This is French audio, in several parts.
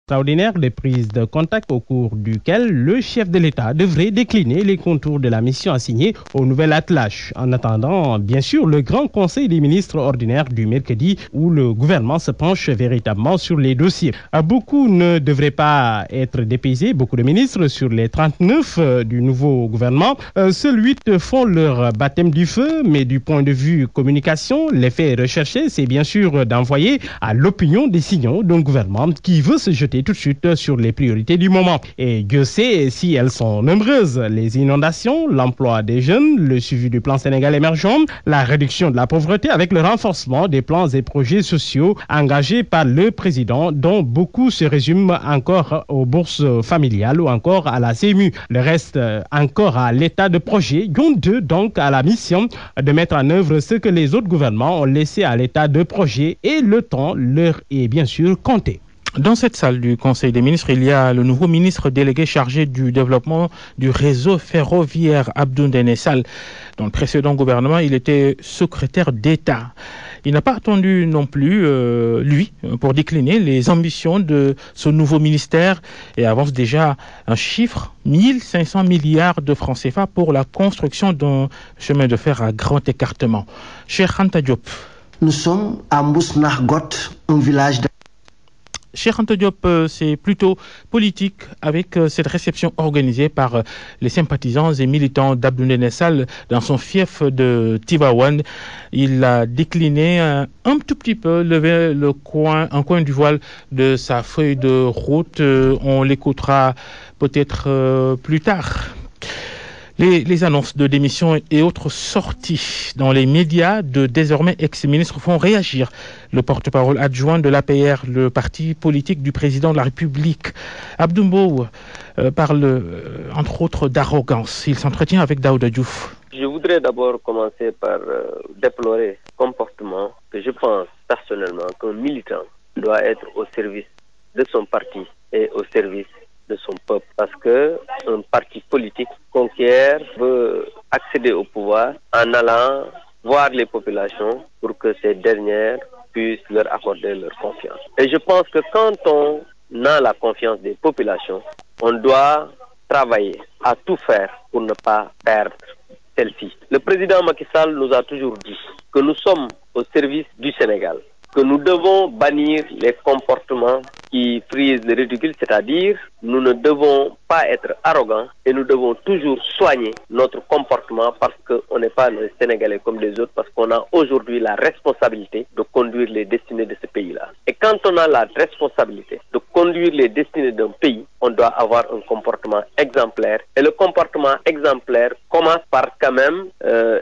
Extraordinaire de prise de contact au cours duquel le chef de l'État devrait décliner les contours de la mission assignée au nouvel attelage. En attendant, bien sûr, le grand conseil des ministres ordinaire du mercredi où le gouvernement se penche véritablement sur les dossiers. Beaucoup ne devraient pas être dépaysés, beaucoup de ministres sur les 39 du nouveau gouvernement. Seuls 8 font leur baptême du feu, mais du point de vue communication, l'effet recherché, c'est bien sûr d'envoyer à l'opinion des signaux d'un gouvernement qui veut se jeter tout de suite sur les priorités du moment. Et Dieu sait si elles sont nombreuses. Les inondations, l'emploi des jeunes, le suivi du plan Sénégal émergent, la réduction de la pauvreté avec le renforcement des plans et projets sociaux engagés par le président, dont beaucoup se résument encore aux bourses familiales ou encore à la CMU. Le reste encore à l'état de projet, donc à la mission de mettre en œuvre ce que les autres gouvernements ont laissé à l'état de projet et le temps leur est bien sûr compté. Dans cette salle du Conseil des ministres, il y a le nouveau ministre délégué chargé du développement du réseau ferroviaire, Abdou Ndéné Sall. Dans le précédent gouvernement, il était secrétaire d'État. Il n'a pas attendu non plus, lui, pour décliner les ambitions de ce nouveau ministère et avance déjà un chiffre, 1500 milliards de francs CFA pour la construction d'un chemin de fer à grand écartement. Cheikh Anta Diop. Nous sommes à Mousnargot, un village de... Cheikh Anta Diop, c'est plutôt politique avec cette réception organisée par les sympathisants et militants d'Abdou Ndéné Sall dans son fief de Tivaouane. Il a décliné un tout petit peu, levé un coin du voile de sa feuille de route. On l'écoutera peut-être plus tard. Les annonces de démission et autres sorties dans les médias de désormais ex-ministres font réagir. Le porte-parole adjoint de l'APR, le parti politique du président de la République, Abdou Mbow, parle entre autres d'arrogance. Il s'entretient avec Daouda Diouf. Je voudrais d'abord commencer par déplorer le comportement que je pense personnellement qu'un militant doit être au service de son parti et au service de son peuple, parce que un parti politique conquiert veut accéder au pouvoir en allant voir les populations pour que ces dernières puissent leur accorder leur confiance. Et je pense que quand on a la confiance des populations, on doit travailler à tout faire pour ne pas perdre celle-ci. Le président Macky Sall nous a toujours dit que nous sommes au service du Sénégal, que nous devons bannir les comportements qui frisent le ridicule, c'est-à-dire nous ne devons pas être arrogants et nous devons toujours soigner notre comportement parce qu'on n'est pas les Sénégalais comme les autres, parce qu'on a aujourd'hui la responsabilité de conduire les destinées de ce pays-là. Et quand on a la responsabilité de conduire les destinées d'un pays, on doit avoir un comportement exemplaire. Et le comportement exemplaire commence par quand même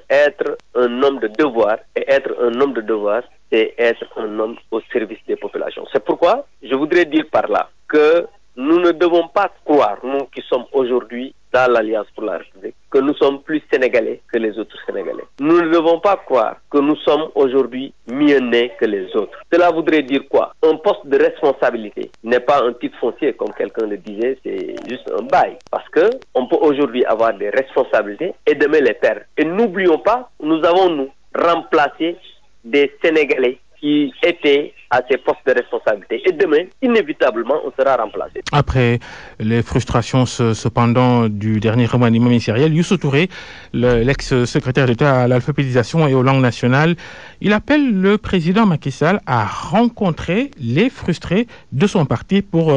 être un homme de devoir. Et être un homme de devoir, c'est être un homme au service des populations. C'est pourquoi je voudrais dire par là que nous ne devons pas croire, nous qui sommes aujourd'hui dans l'Alliance pour la République, que nous sommes plus Sénégalais que les autres Sénégalais. Nous ne devons pas croire que nous sommes aujourd'hui mieux nés que les autres. Cela voudrait dire quoi? Un poste de responsabilité n'est pas un titre foncier, comme quelqu'un le disait, c'est juste un bail. Parce que on peut aujourd'hui avoir des responsabilités et demain les perdre. Et n'oublions pas, nous avons remplacé des Sénégalais qui étaient à ces postes de responsabilité. Et demain, inévitablement, on sera remplacé. Après les frustrations cependant du dernier remaniement ministériel, Youssou Touré, l'ex-secrétaire d'État à l'alphabétisation et aux langues nationales, il appelle le président Macky Sall à rencontrer les frustrés de son parti pour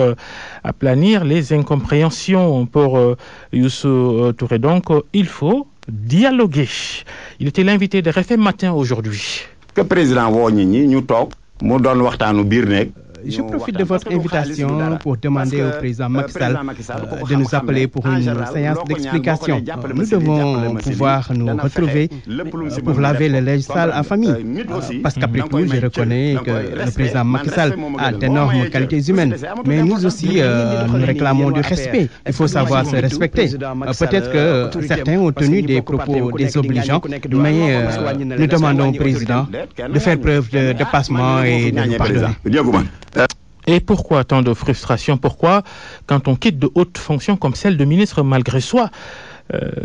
aplanir les incompréhensions. Pour Youssou Touré, donc, il faut dialoguer. Il était l'invité de RFM Matin aujourd'hui. Que président woo nit ñi ñu toog mu doon waxtaanu biir nekk. Je profite de votre invitation pour demander au président Macky Sall de nous appeler pour une séance d'explication. Nous devons pouvoir nous retrouver pour laver le linge sale à famille. Parce qu'après tout, je reconnais que le président Macky Sall a d'énormes qualités humaines. Mais nous aussi, nous réclamons du respect. Il faut savoir se respecter. Peut-être que certains ont tenu des propos désobligeants, mais nous demandons au président de faire preuve de dépassement et de nous pardonner. Et pourquoi tant de frustration? Pourquoi, quand on quitte de hautes fonctions comme celle de ministre malgré soi,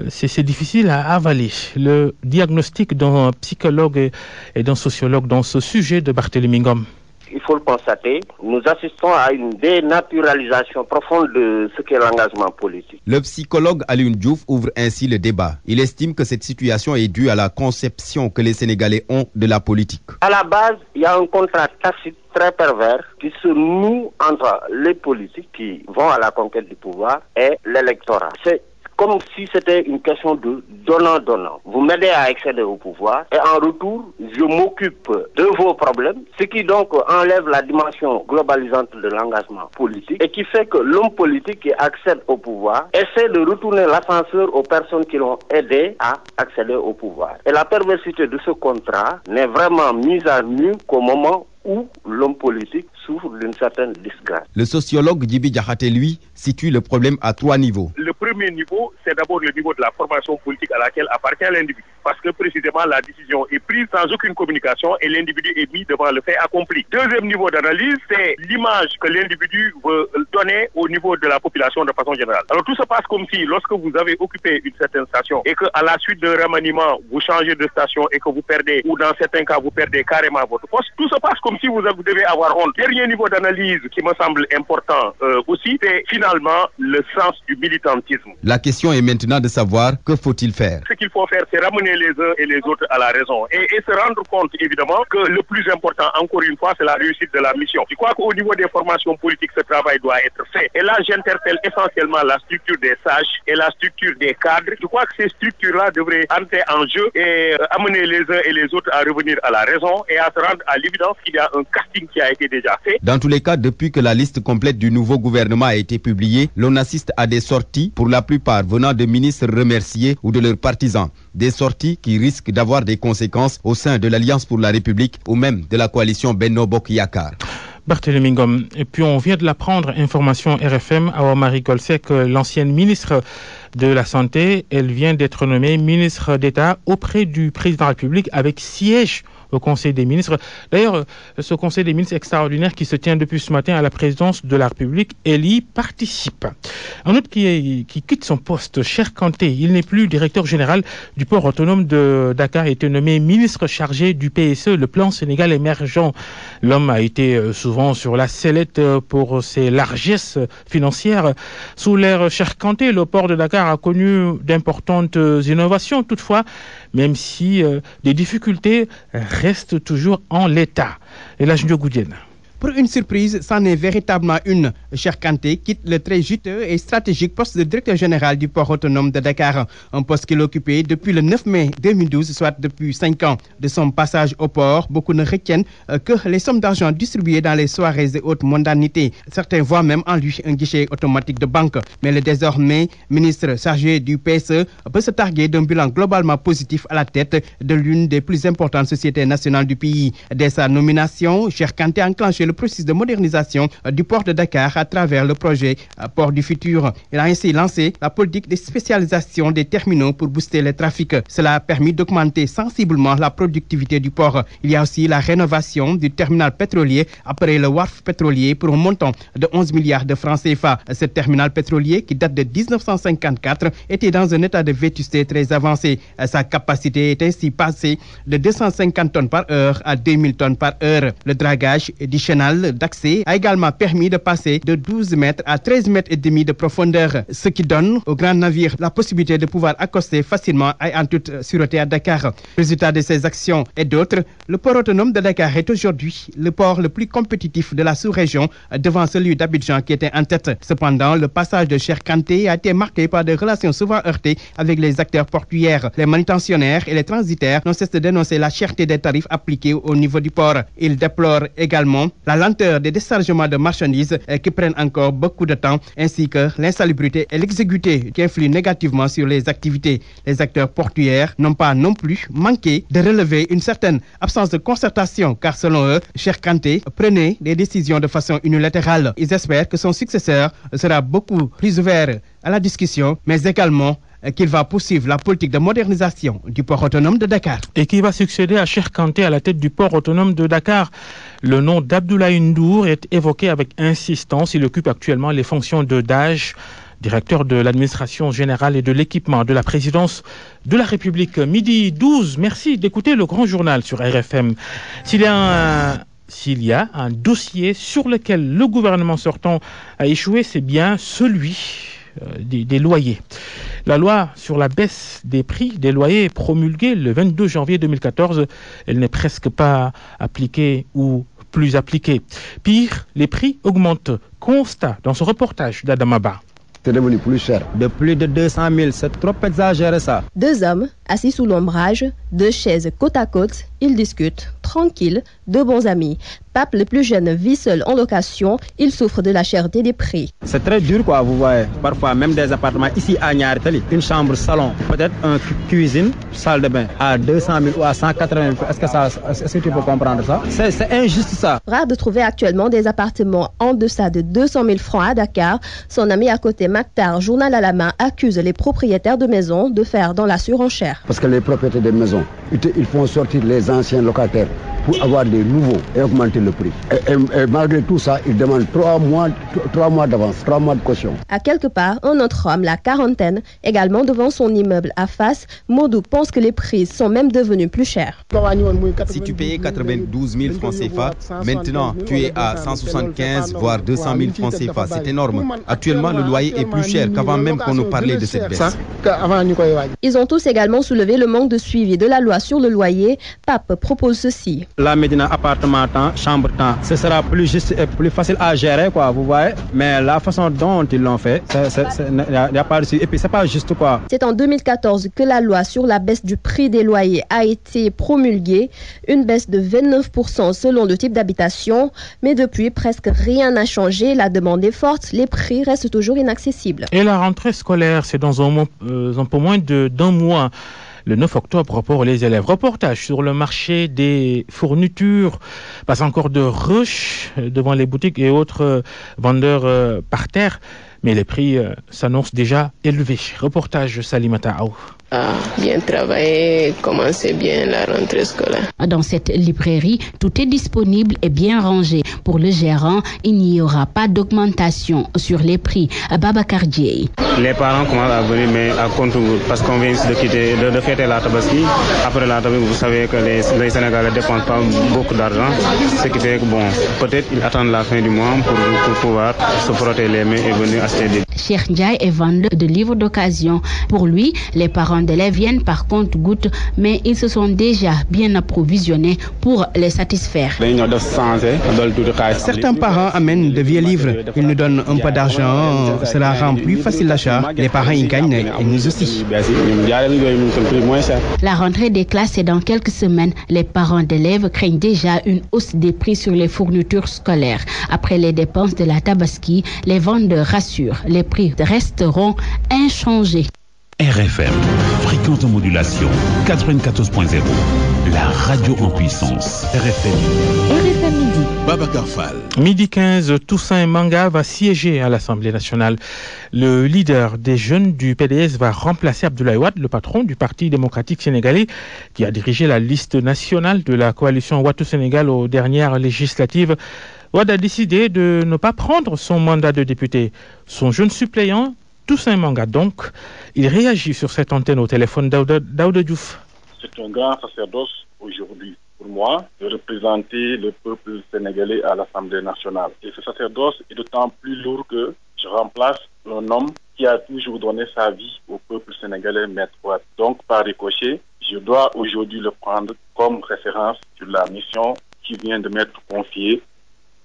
c'est difficile à avaler? Le diagnostic d'un psychologue et d'un sociologue dans ce sujet de Barthélémy Ngom. il faut le constater, nous assistons à une dénaturalisation profonde de ce qu'est l'engagement politique. Le psychologue Alioune Diouf ouvre ainsi le débat. Il estime que cette situation est due à la conception que les Sénégalais ont de la politique. À la base, il y a un contrat tacite très pervers qui se noue entre les politiques qui vont à la conquête du pouvoir et l'électorat. C'est comme si c'était une question de donnant-donnant. Vous m'aidez à accéder au pouvoir et en retour, je m'occupe de vos problèmes, ce qui donc enlève la dimension globalisante de l'engagement politique et qui fait que l'homme politique qui accède au pouvoir essaie de retourner l'ascenseur aux personnes qui l'ont aidé à accéder au pouvoir. Et la perversité de ce contrat n'est vraiment mise à nu qu'au moment où l'homme politique souffre d'une certaine disgrâce. Le sociologue Djibi Diakhaté, lui, situe le problème à 3 niveaux. Le premier niveau, c'est d'abord le niveau de la formation politique à laquelle appartient l'individu. Parce que précisément, la décision est prise sans aucune communication et l'individu est mis devant le fait accompli. Deuxième niveau d'analyse, c'est l'image que l'individu veut donner au niveau de la population de façon générale. Alors tout se passe comme si, lorsque vous avez occupé une certaine station et qu'à la suite d'un remaniement, vous changez de station et que vous perdez, ou dans certains cas, vous perdez carrément votre poste, tout se passe comme si vous devez avoir honte. Dernier niveau d'analyse qui me semble important aussi, c'est finalement le sens du militantisme. La question est maintenant de savoir que faut-il faire. Ce qu'il faut faire, c'est ramener les uns et les autres à la raison et se rendre compte évidemment que le plus important, encore une fois, c'est la réussite de la mission. Je crois qu'au niveau des formations politiques, ce travail doit être fait. Et là, j'interpelle essentiellement la structure des sages et la structure des cadres. Je crois que ces structures-là devraient entrer en jeu et amener les uns et les autres à revenir à la raison et à se rendre à l'évidence qu'il y a un casting qui a été déjà fait. Dans tous les cas, depuis que la liste complète du nouveau gouvernement a été publiée, l'on assiste à des sorties, pour la plupart venant de ministres remerciés ou de leurs partisans. Des sorties qui risquent d'avoir des conséquences au sein de l'Alliance pour la République ou même de la coalition Benno Bokk Yakaar. Barthélémy Ngom. Et puis on vient de l'apprendre, information RFM, Awa Marie Coll Seck, l'ancienne ministre de la Santé, elle vient d'être nommée ministre d'État auprès du président de la République avec siège au Conseil des ministres. D'ailleurs, ce Conseil des ministres extraordinaire qui se tient depuis ce matin à la présidence de la République, elle y participe. Un autre qui quitte son poste, Cheikh Kanté, il n'est plus directeur général du port autonome de Dakar, a été nommé ministre chargé du PSE, le plan Sénégal émergent. L'homme a été souvent sur la sellette pour ses largesses financières. Sous l'ère Cheikh Kanté, le port de Dakar a connu d'importantes innovations. Toutefois, même si des difficultés restent toujours en l'état. Et là, Julio Goudienne. Pour une surprise, c'en est véritablement une. Cheikh Kanté quitte le très juteux et stratégique poste de directeur général du port autonome de Dakar, un poste qu'il occupait depuis le 9 mai 2012, soit depuis 5 ans. De son passage au port, beaucoup ne retiennent que les sommes d'argent distribuées dans les soirées et hautes mondanités. Certains voient même en lui un guichet automatique de banque. Mais le désormais ministre chargé du PSE peut se targuer d'un bilan globalement positif à la tête de l'une des plus importantes sociétés nationales du pays. Dès sa nomination, Cheikh Kanté a enclenché le processus de modernisation du port de Dakar à travers le projet Port du Futur. Il a ainsi lancé la politique de spécialisation des terminaux pour booster le trafic. Cela a permis d'augmenter sensiblement la productivité du port. Il y a aussi la rénovation du terminal pétrolier après le wharf pétrolier pour un montant de 11 milliards de francs CFA. Ce terminal pétrolier, qui date de 1954, était dans un état de vétusté très avancé. Sa capacité est ainsi passée de 250 tonnes par heure à 2000 tonnes par heure. Le dragage du chenal d'accès a également permis de passer de 12 mètres à 13 mètres et demi de profondeur, ce qui donne aux grands navires la possibilité de pouvoir accoster facilement et en toute sûreté à Dakar. Résultat de ces actions et d'autres, le port autonome de Dakar est aujourd'hui le port le plus compétitif de la sous-région devant celui d'Abidjan qui était en tête. Cependant, le passage de Cheikh Kanté a été marqué par des relations souvent heurtées avec les acteurs portuaires. Les manutentionnaires et les transitaires n'ont cessé de dénoncer la cherté des tarifs appliqués au niveau du port. Ils déplorent également la lenteur des déchargements de marchandises qui prennent encore beaucoup de temps, ainsi que l'insalubrité et l'exiguïté qui influent négativement sur les activités. Les acteurs portuaires n'ont pas non plus manqué de relever une certaine absence de concertation, car selon eux, Cheikh Kanté prenait des décisions de façon unilatérale. Ils espèrent que son successeur sera beaucoup plus ouvert à la discussion, mais également qu'il va poursuivre la politique de modernisation du port autonome de Dakar. Et qui va succéder à Cheikh Kanté à la tête du port autonome de Dakar. Le nom d'Abdoulaye Ndour est évoqué avec insistance. Il occupe actuellement les fonctions de DAGE, directeur de l'administration générale et de l'équipement de la présidence de la République. Midi 12, merci d'écouter le grand journal sur RFM. S'il y a s'il y a un dossier sur lequel le gouvernement sortant a échoué, c'est bien celui des loyers. La loi sur la baisse des prix des loyers est promulguée le 22 janvier 2014. Elle n'est presque pas appliquée ou plus appliquée. Pire, les prix augmentent. Constat dans ce reportage d'Adamaba. C'est devenu plus cher. De plus de 200 000, c'est trop exagéré ça. Deux hommes, assis sous l'ombrage, deux chaises côte à côte, ils discutent, tranquilles, deux bons amis. Pape, le plus jeune, vit seul en location, il souffre de la cherté des prix. C'est très dur quoi, vous voyez. Parfois, même des appartements ici à Niaritali, une chambre, salon, peut-être une cuisine, salle de bain, à 200 000 ou à 180 000. Est-ce que tu peux comprendre ça? C'est injuste ça. Rare de trouver actuellement des appartements en deçà de 200 000 francs à Dakar. Son ami à côté, Maktar, journal à la main, accuse les propriétaires de maisons de faire dans la surenchère. Parce que les propriétaires des maisons, ils font sortir les anciens locataires pour avoir des nouveaux et augmenter le prix. Et malgré tout ça, ils demandent 3 mois d'avance, 3 mois de caution. À quelque part, un autre homme, la quarantaine, également devant son immeuble à face, Modou pense que les prix sont même devenus plus chers. Si tu payais 92 000 francs CFA, maintenant tu es à 175 voire 200 000 francs CFA. C'est énorme. Actuellement, le loyer est plus cher qu'avant même qu'on nous parlait de cette baisse. Ils ont tous également soulevé le manque de suivi de la loi sur le loyer. Pape propose ceci. La Médina, appartement temps, chambre temps, ce sera plus juste et plus facile à gérer, quoi, vous voyez. Mais la façon dont ils l'ont fait, il n'y a pas de... Et puis, c'est pas juste, quoi. C'est en 2014 que la loi sur la baisse du prix des loyers a été promulguée. Une baisse de 29% selon le type d'habitation. Mais depuis, presque rien n'a changé. La demande est forte. Les prix restent toujours inaccessibles. Et la rentrée scolaire, c'est dans un peu moins d'un mois. Le 9 octobre pour les élèves. Reportage sur le marché des fournitures. Pas encore de rush devant les boutiques et autres vendeurs par terre. Mais les prix s'annoncent déjà élevés. Reportage Salimata Aou. Bien travaillé, commencez bien la rentrée scolaire. Dans cette librairie, tout est disponible et bien rangé. Pour le gérant, il n'y aura pas d'augmentation sur les prix. Babacar Dieye. Les parents commencent à venir, mais à compte-gouttes, parce qu'on vient ici de fêter la Tabaski. Après la Tabaski, vous savez que les Sénégalais ne dépensent pas beaucoup d'argent. Ce qui fait que, bon, peut-être ils attendent la fin du mois pour pouvoir se frotter les mains et venir acheter des... Cheikh Ndiaye est vendeur de livres d'occasion. Pour lui, les parents d'élèves viennent par compte-gouttes, mais ils se sont déjà bien approvisionnés pour les satisfaire. Certains parents amènent de vieux livres. Ils nous donnent un peu d'argent, cela rend plus facile l'achat. Les parents y gagnent et nous aussi. La rentrée des classes est dans quelques semaines. Les parents d'élèves craignent déjà une hausse des prix sur les fournitures scolaires. Après les dépenses de la Tabaski, les vendeurs rassurent, les prix resteront inchangés. RFM, fréquente modulation 94.0, la radio en puissance. RFM midi. Babacar Fall. Midi 15, Toussaint Manga va siéger à l'Assemblée nationale. Le leader des jeunes du PDS va remplacer Abdoulaye Wade, le patron du Parti démocratique sénégalais, qui a dirigé la liste nationale de la coalition Ouattara-Sénégal aux dernières législatives. Wade a décidé de ne pas prendre son mandat de député. Son jeune suppléant, Toussaint Manga, donc, il réagit sur cette antenne au téléphone Daouda Diouf. C'est un grand sacerdoce aujourd'hui pour moi de représenter le peuple sénégalais à l'Assemblée nationale. Et ce sacerdoce est d'autant plus lourd que je remplace un homme qui a toujours donné sa vie au peuple sénégalais, Maître Wade. Donc, par ricochet, je dois aujourd'hui le prendre comme référence sur la mission qui vient de m'être confiée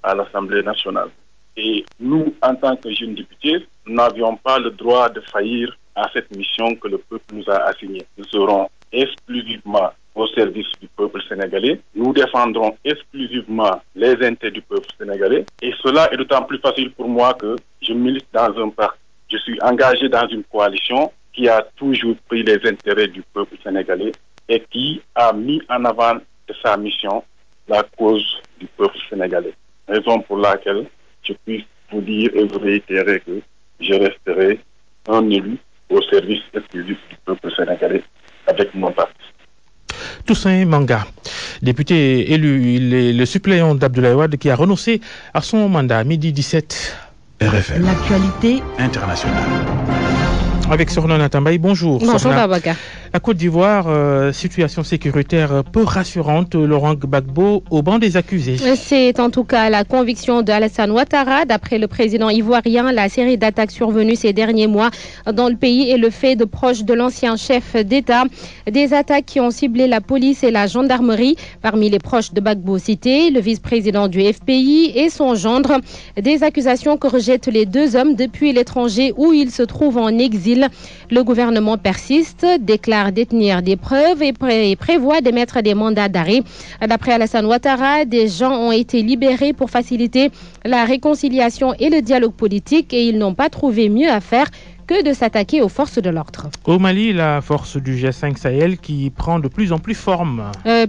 à l'Assemblée nationale. Et nous, en tant que jeunes députés, nous n'avions pas le droit de faillir à cette mission que le peuple nous a assignée. Nous serons exclusivement au service du peuple sénégalais. Nous défendrons exclusivement les intérêts du peuple sénégalais. Et cela est d'autant plus facile pour moi que je milite dans un parti. Je suis engagé dans une coalition qui a toujours pris les intérêts du peuple sénégalais et qui a mis en avant de sa mission la cause du peuple sénégalais. Raison pour laquelle je puis vous dire et vous réitérer que je resterai un élu au service exclusif du peuple sénégalais avec mon parti. Toussaint Manga, député élu, il est le suppléant d'Abdoulaye Wade qui a renoncé à son mandat. Midi 17. RFM. L'actualité internationale. Avec Sornon Atambay, bonjour. Bonjour Babacar. La Côte d'Ivoire, situation sécuritaire peu rassurante. Laurent Gbagbo au banc des accusés. C'est en tout cas la conviction d'Alassane Ouattara. D'après le président ivoirien, la série d'attaques survenues ces derniers mois dans le pays est le fait de proches de l'ancien chef d'État. Des attaques qui ont ciblé la police et la gendarmerie. Parmi les proches de Gbagbo cités, le vice-président du FPI et son gendre. Des accusations que rejettent les deux hommes depuis l'étranger où ils se trouvent en exil. Le gouvernement persiste, déclare détenir des preuves et prévoit d'émettre des mandats d'arrêt. D'après Alassane Ouattara, des gens ont été libérés pour faciliter la réconciliation et le dialogue politique et ils n'ont pas trouvé mieux à faire que de s'attaquer aux forces de l'ordre. Au Mali, la force du G5 Sahel qui prend de plus en plus forme.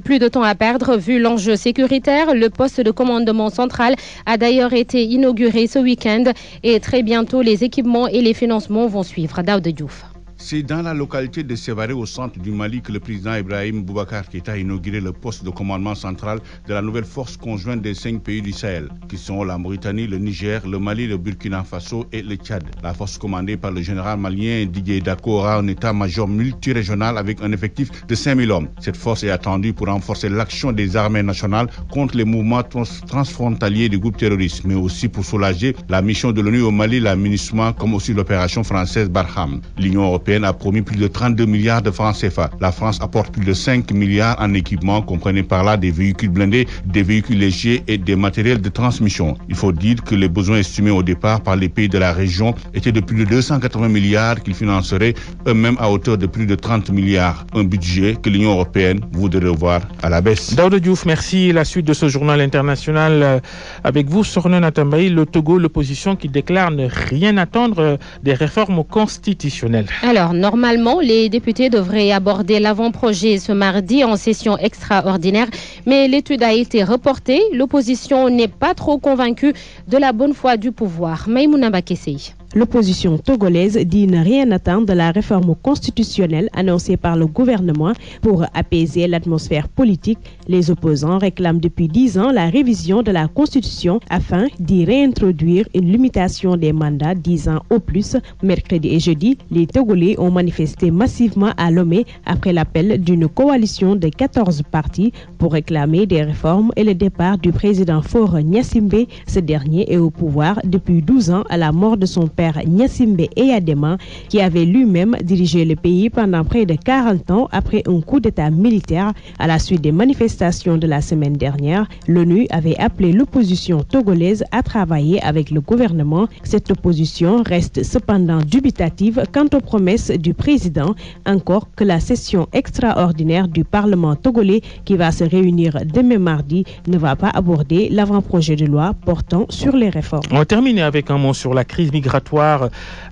Plus de temps à perdre vu l'enjeu sécuritaire. Le poste de commandement central a d'ailleurs été inauguré ce week-end et très bientôt les équipements et les financements vont suivre. Daouda Diouf. C'est dans la localité de Sévaré, au centre du Mali, que le président Ibrahim Boubacar Keïta a inauguré le poste de commandement central de la nouvelle force conjointe des 5 pays du Sahel, qui sont la Mauritanie, le Niger, le Mali, le Burkina Faso et le Tchad. La force commandée par le général malien Didier Dako aura un état-major multirégional avec un effectif de 5000 hommes. Cette force est attendue pour renforcer l'action des armées nationales contre les mouvements transfrontaliers du groupe terroriste, mais aussi pour soulager la mission de l'ONU au Mali, la MINUSMA, comme aussi l'opération française Barkhane. L'Union européenne a promis plus de 32 milliards de francs CFA. La France apporte plus de 5 milliards en équipement, comprenez par là des véhicules blindés, des véhicules légers et des matériels de transmission. Il faut dire que les besoins estimés au départ par les pays de la région étaient de plus de 280 milliards qu'ils financeraient eux-mêmes à hauteur de plus de 30 milliards. Un budget que l'Union européenne voudrait revoir à la baisse. Daouda Diouf, merci. La suite de ce journal international avec vous, Sornon Atambaï, le Togo, l'opposition qui déclare ne rien attendre des réformes constitutionnelles. Alors, normalement, les députés devraient aborder l'avant-projet ce mardi en session extraordinaire, mais l'étude a été reportée. L'opposition n'est pas trop convaincue de la bonne foi du pouvoir. Maïmouna Bakessei. L'opposition togolaise dit ne rien attendre de la réforme constitutionnelle annoncée par le gouvernement pour apaiser l'atmosphère politique. Les opposants réclament depuis 10 ans la révision de la Constitution afin d'y réintroduire une limitation des mandats 10 ans au plus. Mercredi et jeudi, les Togolais ont manifesté massivement à Lomé après l'appel d'une coalition de 14 partis pour réclamer des réformes et le départ du président Faure Gnassingbé. Ce dernier est au pouvoir depuis 12 ans à la mort de son père Gnassingbé Eyadema, qui avait lui-même dirigé le pays pendant près de 40 ans après un coup d'état militaire. À la suite des manifestations de la semaine dernière, l'ONU avait appelé l'opposition togolaise à travailler avec le gouvernement. Cette opposition reste cependant dubitative quant aux promesses du président, encore que la session extraordinaire du Parlement togolais qui va se réunir demain mardi ne va pas aborder l'avant-projet de loi portant sur les réformes. On va terminer avec un mot sur la crise migratoire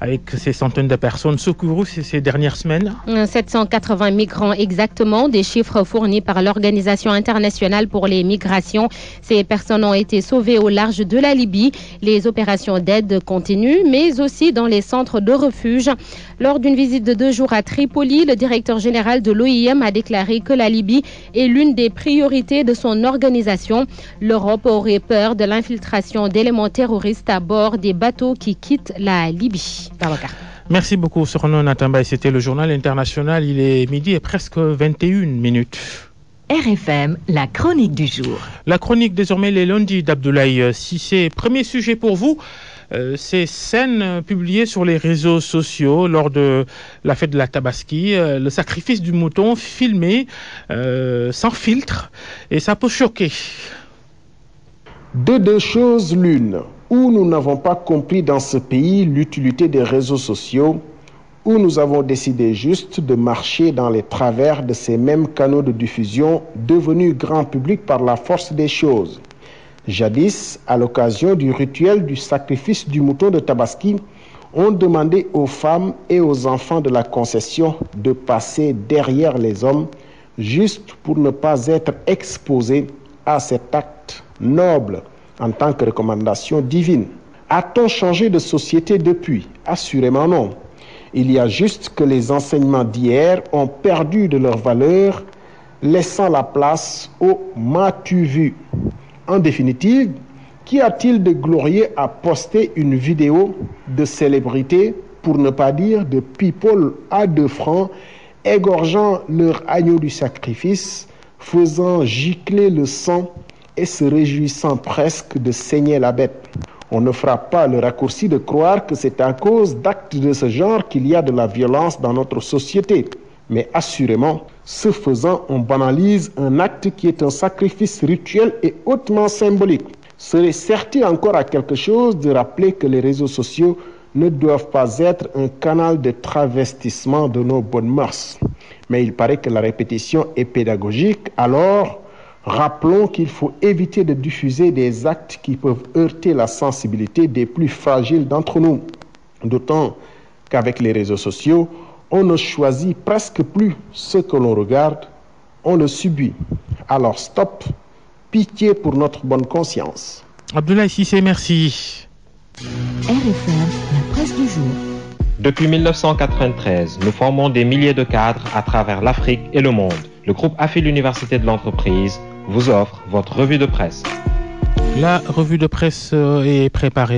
avec ces centaines de personnes secourues ces dernières semaines. 780 migrants exactement, des chiffres fournis par l'Organisation internationale pour les migrations. Ces personnes ont été sauvées au large de la Libye. Les opérations d'aide continuent, mais aussi dans les centres de refuge. Lors d'une visite de 2 jours à Tripoli, le directeur général de l'OIM a déclaré que la Libye est l'une des priorités de son organisation. L'Europe aurait peur de l'infiltration d'éléments terroristes à bord des bateaux qui quittent la Libye. Merci beaucoup, Sornon Atambaï. C'était le journal international. Il est midi et presque 21 minutes. RFM, la chronique du jour. La chronique désormais les lundis d'Abdoulaye Cissé. Premier sujet pour vous. Ces scènes publiées sur les réseaux sociaux lors de la fête de la Tabaski, le sacrifice du mouton filmé sans filtre, et ça peut choquer. De deux choses l'une, où nous n'avons pas compris dans ce pays l'utilité des réseaux sociaux, où nous avons décidé juste de marcher dans les travers de ces mêmes canaux de diffusion devenus grand public par la force des choses. Jadis, à l'occasion du rituel du sacrifice du mouton de Tabaski, on demandait aux femmes et aux enfants de la concession de passer derrière les hommes, juste pour ne pas être exposés à cet acte noble en tant que recommandation divine. A-t-on changé de société depuis? Assurément non. Il y a juste que les enseignements d'hier ont perdu de leur valeur, laissant la place au « m'as-tu vu ». En définitive, qu'y a-t-il de glorieux à poster une vidéo de célébrité, pour ne pas dire de people à 2 francs, égorgeant leur agneau du sacrifice, faisant gicler le sang et se réjouissant presque de saigner la bête. On ne fera pas le raccourci de croire que c'est à cause d'actes de ce genre qu'il y a de la violence dans notre société. Mais assurément, ce faisant, on banalise un acte qui est un sacrifice rituel et hautement symbolique. Serait-il encore à quelque chose de rappeler que les réseaux sociaux ne doivent pas être un canal de travestissement de nos bonnes mœurs? Mais il paraît que la répétition est pédagogique, alors rappelons qu'il faut éviter de diffuser des actes qui peuvent heurter la sensibilité des plus fragiles d'entre nous. D'autant qu'avec les réseaux sociaux, on ne choisit presque plus ce que l'on regarde, on le subit. Alors stop, pitié pour notre bonne conscience. Abdoulaye Cissé, merci. RFM, la presse du jour. Depuis 1993, nous formons des milliers de cadres à travers l'Afrique et le monde. Le groupe AFI l'Université de l'entreprise vous offre votre revue de presse. La revue de presse est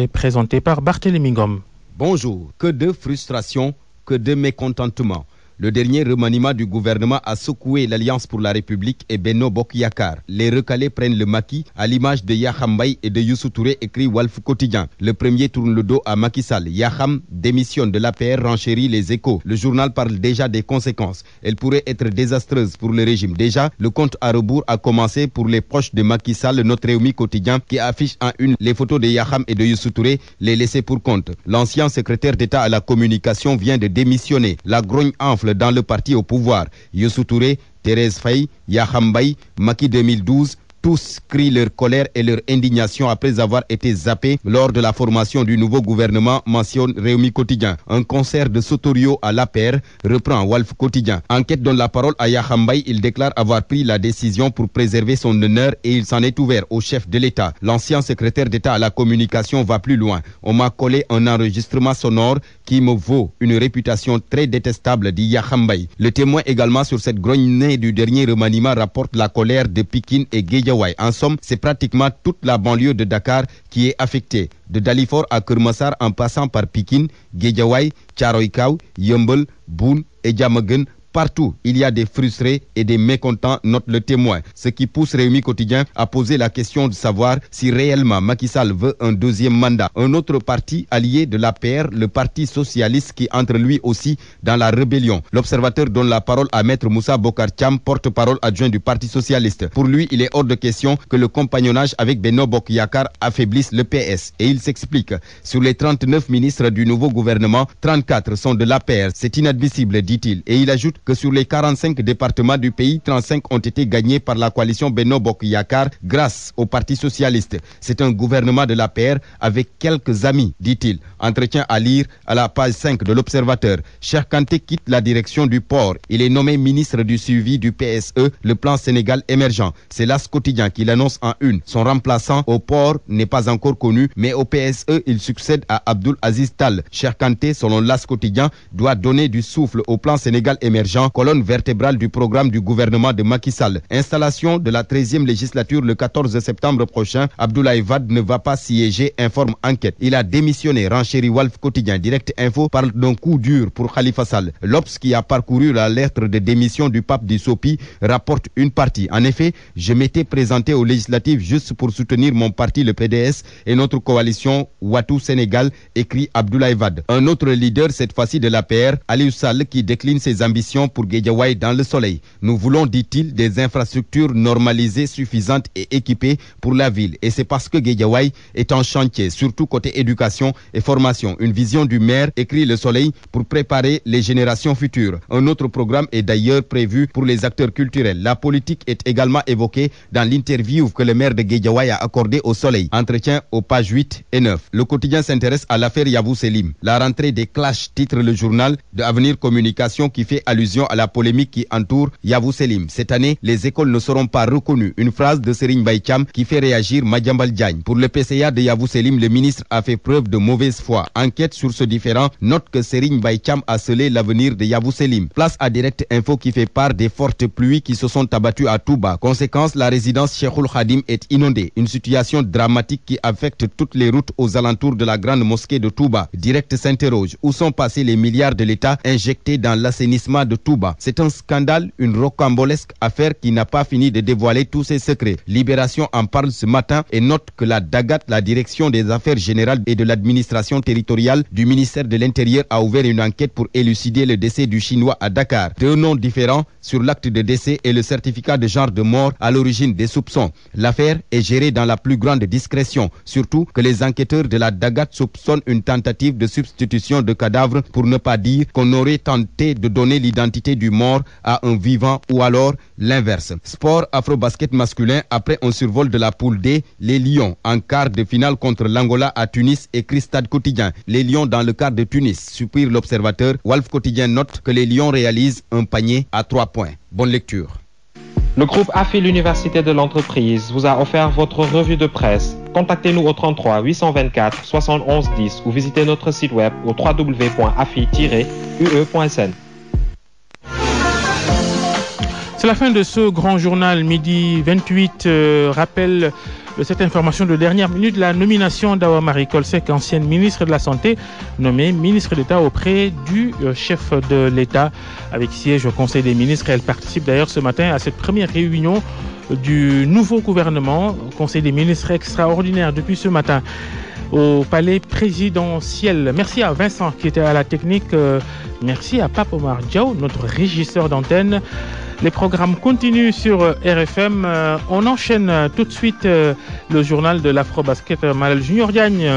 présentée par Barthélémy Ngom. Bonjour, que de frustration, que de mécontentement. Le dernier remaniement du gouvernement a secoué l'Alliance pour la République et Benno Bokk Yakaar. Les recalés prennent le maquis à l'image de Yakham Mbaye et de Youssou Touré, écrit Walf Quotidien. Le premier tourne le dos à Macky Sall. Yakham démissionne de l'APR, renchérit Les Échos. Le journal parle déjà des conséquences. Elles pourraient être désastreuses pour le régime. Déjà, le compte à rebours a commencé pour les proches de Macky Sall, Notre Réumi Quotidien, qui affiche en une les photos de Yakham et de Youssou Touré, les laissés pour compte. L'ancien secrétaire d'État à la communication vient de démissionner. La grogne enfle dans le parti au pouvoir. Youssou Touré, Thérèse Faye, Yakham Mbaye, Macky 2012, tous crient leur colère et leur indignation après avoir été zappés lors de la formation du nouveau gouvernement, mentionne Réumi Quotidien. Un concert de Sotorio à l'APR, reprend Walf Quotidien. Enquête donne la parole à Yakham Mbaye. Il déclare avoir pris la décision pour préserver son honneur et il s'en est ouvert au chef de l'État. L'ancien secrétaire d'État à la communication va plus loin. On m'a collé un enregistrement sonore qui me vaut une réputation très détestable, dit Yakham Mbaye. Le témoin également sur cette grogne née du dernier remaniement rapporte la colère de Pikine et Guédiawaye. En somme, c'est pratiquement toute la banlieue de Dakar qui est affectée. De Dalifort à Keur Massar en passant par Pikine, Guédiawaye, Thiaroye Kao, Yeumbeul, Boune et Diamaguène. Partout, il y a des frustrés et des mécontents, note le témoin. Ce qui pousse Réumi Quotidien à poser la question de savoir si réellement Macky Sall veut un deuxième mandat. Un autre parti allié de l'APR, le Parti Socialiste, qui entre lui aussi dans la rébellion. L'Observateur donne la parole à Maître Moussa Bokar Thiam, porte-parole adjoint du Parti Socialiste. Pour lui, il est hors de question que le compagnonnage avec Benno Bokk Yakaar affaiblisse le PS. Et il s'explique. Sur les 39 ministres du nouveau gouvernement, 34 sont de l'APR. C'est inadmissible, dit-il. Et il ajoute que sur les 45 départements du pays, 35 ont été gagnés par la coalition Benno Bokk Yakaar grâce au Parti Socialiste. C'est un gouvernement de l'APR avec quelques amis, dit-il. Entretien à lire à la page 5 de l'Observateur. Cheikh Kanté quitte la direction du port. Il est nommé ministre du suivi du PSE, le plan Sénégal émergent. C'est l'As Quotidien qui l'annonce en une. Son remplaçant au port n'est pas encore connu, mais au PSE, il succède à Abdoul Aziz Tall. Cheikh Kanté, selon l'As Quotidien, doit donner du souffle au plan Sénégal émergent, colonne vertébrale du programme du gouvernement de Macky Sall. Installation de la 13e législature le 14 septembre prochain. Abdoulaye Wade ne va pas siéger, informe Enquête. Il a démissionné, renchérit Walf Quotidien. Direct Info parle d'un coup dur pour Khalifa Sall. L'Obs, qui a parcouru la lettre de démission du pape du Sopi, rapporte une partie. En effet, je m'étais présenté aux législatives juste pour soutenir mon parti, le PDS, et notre coalition Ouattou Sénégal, écrit Abdoulaye Wade. Un autre leader, cette fois-ci de l'APR, Aliou Sall, qui décline ses ambitions pour Guédiawaye dans le soleil. Nous voulons, dit-il, des infrastructures normalisées, suffisantes et équipées pour la ville. Et c'est parce que Guédiawaye est en chantier, surtout côté éducation et formation. Une vision du maire, écrit Le Soleil, pour préparer les générations futures. Un autre programme est d'ailleurs prévu pour les acteurs culturels. La politique est également évoquée dans l'interview que le maire de Guédiawaye a accordée au Soleil. Entretien aux pages 8 et 9. Le quotidien s'intéresse à l'affaire Yavuz Selim. La rentrée des clashs, titre le journal de Avenir Communication, qui fait allusion à la polémique qui entoure Yavuz Selim. Cette année, les écoles ne seront pas reconnues. Une phrase de Serigne Mbaye Thiam qui fait réagir Madiambal Diagne. Pour le PCA de Yavuz Selim, le ministre a fait preuve de mauvaise foi. Enquête sur ce différend note que Serigne Mbaye Thiam a scellé l'avenir de Yavuz Selim. Place à Direct Info qui fait part des fortes pluies qui se sont abattues à Touba. Conséquence, la résidence Cheikhoul Khadim est inondée. Une situation dramatique qui affecte toutes les routes aux alentours de la grande mosquée de Touba. Direct s'interroge. Où sont passés les milliards de l'État injectés dans l'assainissement de tout bas. C'est un scandale, une rocambolesque affaire qui n'a pas fini de dévoiler tous ses secrets. Libération en parle ce matin et note que la DAGAT, la Direction des Affaires Générales et de l'Administration Territoriale du ministère de l'Intérieur, a ouvert une enquête pour élucider le décès du Chinois à Dakar. 2 noms différents sur l'acte de décès et le certificat de genre de mort à l'origine des soupçons. L'affaire est gérée dans la plus grande discrétion, surtout que les enquêteurs de la DAGAT soupçonnent une tentative de substitution de cadavres, pour ne pas dire qu'on aurait tenté de donner l'identité du mort à un vivant ou alors l'inverse. Sport afro-basket masculin, après un survol de la poule D, les Lions en quart de finale contre l'Angola à Tunis, écrit Stade Quotidien. Les Lions dans le quart de Tunis, soupire l'Observateur. Walf Quotidien note que les Lions réalisent un panier à 3 points. Bonne lecture. Le groupe AFI, l'université de l'entreprise, vous a offert votre revue de presse. Contactez-nous au 33 824 71 10 ou visitez notre site web au www.afi-ue.sn. C'est la fin de ce grand journal midi 28. Rappel de cette information de dernière minute, la nomination d'Awa Marie Kolsek, ancienne ministre de la Santé, nommée ministre d'État auprès du chef de l'État, avec siège au Conseil des ministres. Elle participe d'ailleurs ce matin à cette première réunion du nouveau gouvernement, Conseil des ministres extraordinaire depuis ce matin au palais présidentiel. Merci à Vincent qui était à la technique. Merci à Pape Omar Diaw, notre régisseur d'antenne. Les programmes continuent sur RFM. On enchaîne tout de suite le journal de l'Afro-Basket. Malal Junior Diagne.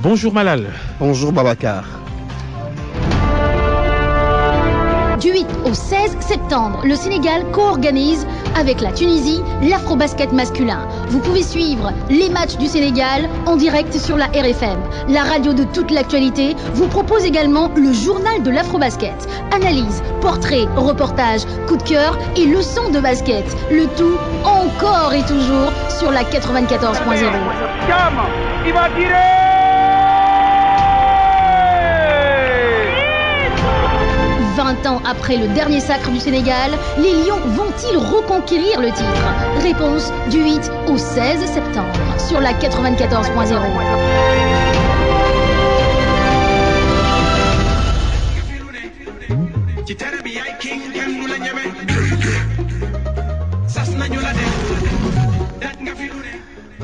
Bonjour Malal. Bonjour Babacar. Du 8 au 16 septembre, le Sénégal co-organise avec la Tunisie l'Afro-Basket masculin. Vous pouvez suivre les matchs du Sénégal en direct sur la RFM. La radio de toute l'actualité vous propose également le journal de l'Afro-Basket. Analyse, portrait, reportage, coup de cœur et leçons de basket. Le tout encore et toujours sur la 94.0. Il va tirer! 20 ans après le dernier sacre du Sénégal, les Lions vont-ils reconquérir le titre? Réponse du 8 au 16 septembre sur la 94.0.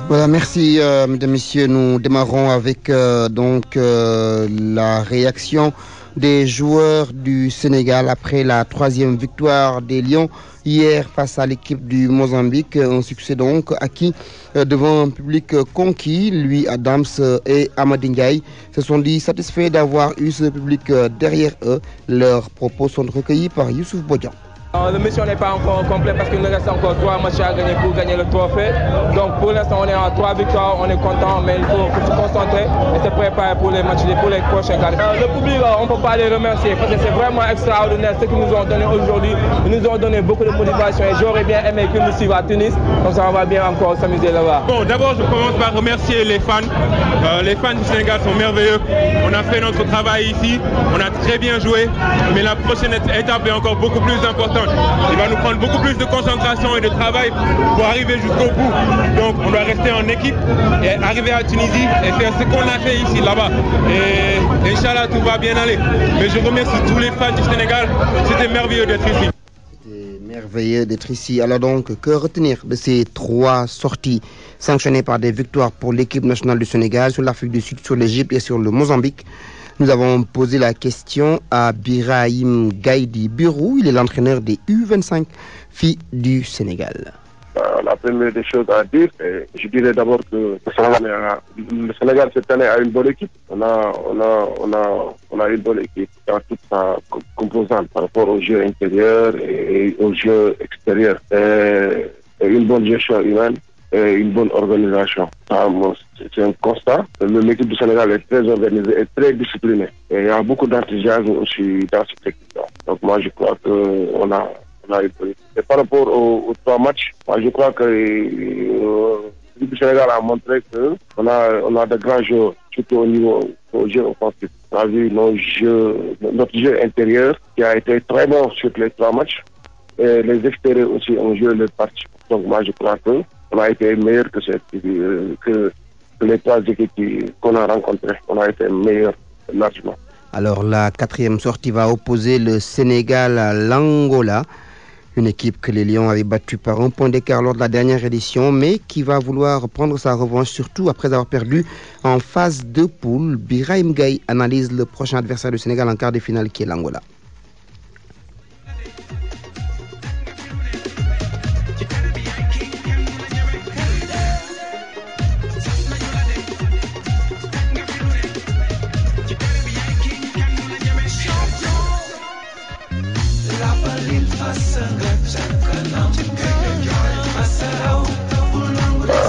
Voilà, merci mesdames, messieurs. Nous démarrons avec la réaction des joueurs du Sénégal après la 3e victoire des Lions hier face à l'équipe du Mozambique. Un succès donc acquis devant un public conquis. Lui, Adams et Amady Ndiaye se sont dit satisfaits d'avoir eu ce public derrière eux. Leurs propos sont recueillis par Youssouf Bodian. La mission n'est pas encore complète parce qu'il nous reste encore 3 matchs à gagner pour gagner le trophée. Donc pour l'instant on est à 3 victoires, on est content, mais il faut se concentrer et se préparer pour les matchs, pour les prochains qualifiés. Le public, on ne peut pas les remercier parce que c'est vraiment extraordinaire ce qu'ils nous ont donné aujourd'hui. Ils nous ont donné beaucoup de motivation et j'aurais bien aimé qu'ils nous suivent à Tunis. Comme ça on va bien encore s'amuser là-bas. Bon, d'abord je commence par remercier les fans. Les fans du Sénégal sont merveilleux. On a fait notre travail ici, on a très bien joué, mais la prochaine étape est encore beaucoup plus importante. Il va nous prendre beaucoup plus de concentration et de travail pour arriver jusqu'au bout. Donc on doit rester en équipe et arriver à Tunisie et faire ce qu'on a fait ici, là-bas. Et Inch'Allah, tout va bien aller. Mais je remercie tous les fans du Sénégal. C'était merveilleux d'être ici. C'était merveilleux d'être ici. Alors donc, que retenir de ces 3 sorties sanctionnées par des victoires pour l'équipe nationale du Sénégal sur l'Afrique du Sud, sur l'Égypte et sur le Mozambique? Nous avons posé la question à Birahim Gaïdi Birou. Il est l'entraîneur des U25 filles du Sénégal. La première des choses à dire, je dirais d'abord que le Sénégal cette année a une bonne équipe. On a une bonne équipe dans toute sa composante par rapport au jeu intérieur et au jeu extérieur. Et une bonne gestion humaine. Et une bonne organisation. C'est un constat. L'équipe du Sénégal est très organisée et très disciplinée. Et il y a beaucoup d'enthousiasme aussi dans cette équipe. Donc moi je crois qu'on a une bonne équipe. Et par rapport aux 3 matchs, moi je crois que l'équipe du Sénégal a montré qu'on a de grands joueurs, surtout au niveau au jeu offensif. On a vu notre jeu intérieur qui a été très bon sur les 3 matchs. Et les extérieurs aussi ont joué leur partie. Donc moi je crois qu'on a été meilleur que les 3 équipes qu'on a rencontrées. On a été meilleur largement. Alors la 4e sortie va opposer le Sénégal à l'Angola, une équipe que les Lions avaient battue par 1 point d'écart lors de la dernière édition, mais qui va vouloir prendre sa revanche, surtout après avoir perdu en phase de poule. Birahim Gaye analyse le prochain adversaire du Sénégal en quart de finale, qui est l'Angola.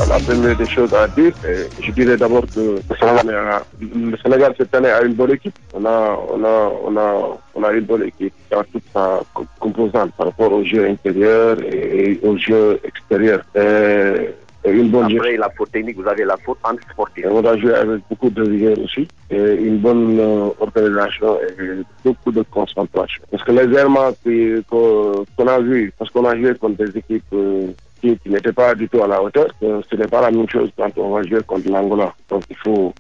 La première des choses à dire, je dirais d'abord que le Sénégal cette année a une bonne équipe. On a une bonne équipe dans toute sa composante par rapport au jeu intérieur et au jeu extérieur. Une bonne Après la faute technique, vous avez la faute anti-sportive. On a joué avec beaucoup de rigueur aussi, et une bonne organisation et beaucoup de concentration. Parce que les errements qu'on a vus, parce qu'on a joué contre des équipes qui n'étaient pas du tout à la hauteur, ce n'est pas la même chose quand on va jouer contre l'Angola. Donc il faut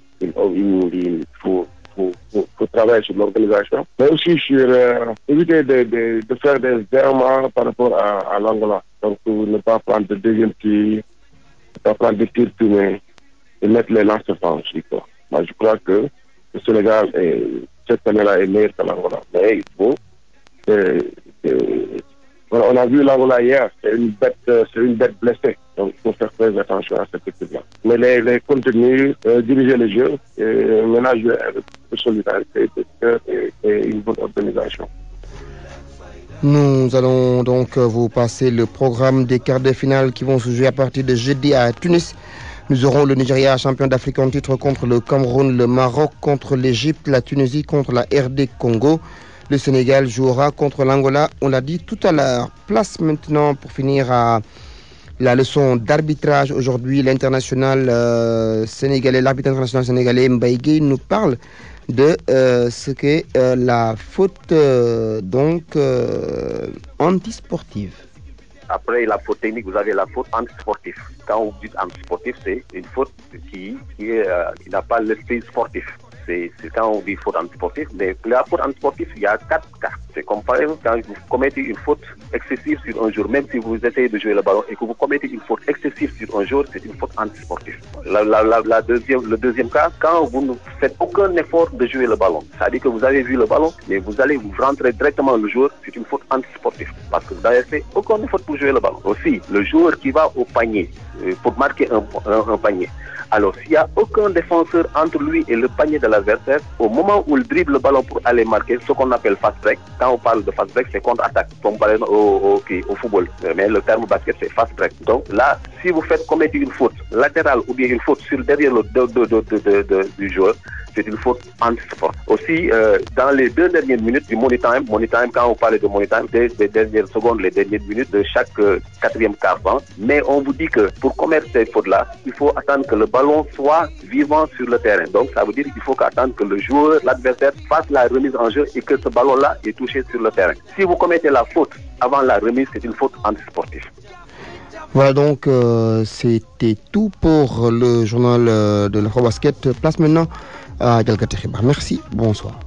travailler sur l'organisation, mais aussi sur éviter de faire des errements par rapport à l'Angola. Donc ne pas prendre de deuxième tir, ne pas prendre des tirs tournés et mettre les lancers-francs aussi. Moi, je crois que le Sénégal, cette année-là, est meilleur que l'Angola. Mais il faut... on a vu l'Angola hier, c'est une bête blessée. Donc il faut faire très attention à cette équipe-là. Mais les contenus, diriger les jeux, maintenant jouer avec solidarité et une bonne organisation. Nous allons donc vous passer le programme des quarts de finale qui vont se jouer à partir de jeudi à Tunis. Nous aurons le Nigeria champion d'Afrique en titre contre le Cameroun, le Maroc contre l'Égypte, la Tunisie contre la RD Congo. Le Sénégal jouera contre l'Angola, on l'a dit tout à l'heure. Place maintenant pour finir à la leçon d'arbitrage. Aujourd'hui, l'arbitre international sénégalais Mbaye Gueye nous parle de ce qu'est la faute antisportive. Après la faute technique, vous avez la faute antisportive. Quand vous dites antisportive, c'est une faute qui n'a pas l'esprit sportif. C'est quand on dit faute antisportive, mais la faute antisportive, il y a 4 cas. C'est comme par exemple quand vous commettez une faute excessive sur un jour, même si vous essayez de jouer le ballon et que vous commettez une faute excessive sur un jour, c'est une faute antisportive. Le deuxième cas, quand vous ne faites aucun effort de jouer le ballon, c'est-à-dire que vous avez vu le ballon, mais vous allez vous rentrer directement le joueur, c'est une faute antisportive, parce que vous n'avez fait aucun effort pour jouer le ballon. Aussi, le joueur qui va au panier pour marquer un panier, alors s'il n'y a aucun défenseur entre lui et le panier de l'adversaire, au moment où il dribble le ballon pour aller marquer, ce qu'on appelle fast break, quand on parle de fast break, c'est contre-attaque, comme par exemple au football, mais le terme basket c'est fast break. Donc là, si vous commettez une faute latérale ou bien une faute derrière le dos du joueur, c'est une faute anti-sport. Aussi, dans les 2 dernières minutes du money time, quand on parle de money time, c'est les dernières secondes, les dernières minutes de chaque 4e quart-temps. Mais on vous dit que pour commettre cette faute-là, il faut attendre que le ballon soit vivant sur le terrain. Donc ça veut dire qu'il faut attendre que le joueur, l'adversaire, fasse la remise en jeu et que ce ballon-là est touché sur le terrain. Si vous commettez la faute avant la remise, c'est une faute anti-sportive. Voilà donc, c'était tout pour le journal de l'Afro-Basket. Place maintenant à Galgate Khibar. Merci, bonsoir.